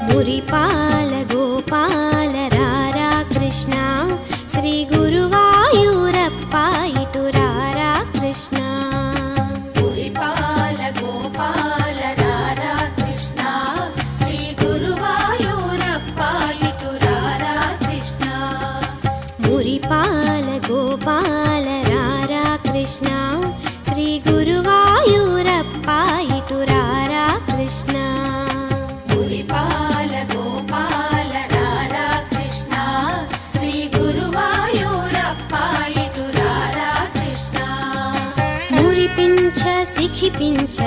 మురిపాల గోపాల రారా కృష్ణ శ్రీ గురువాయూరప్ప ఇటు రారా కృష్ణ మురిపాల గోపాల రారా కృష్ణ శ్రీ గురువాయూరప్ప ఇటు రారా కృష్ణ మురిపాల గోపాల రారా కృష్ణ శ్రీ గురువాయూరప్ప ఇటు రారా కృష్ణ మురిపాల గోపాల రారా కృష్ణ శ్రీ గురువాయూరప్ప ఇటు రారా కృష్ణ మురిపించ సిఖిపించ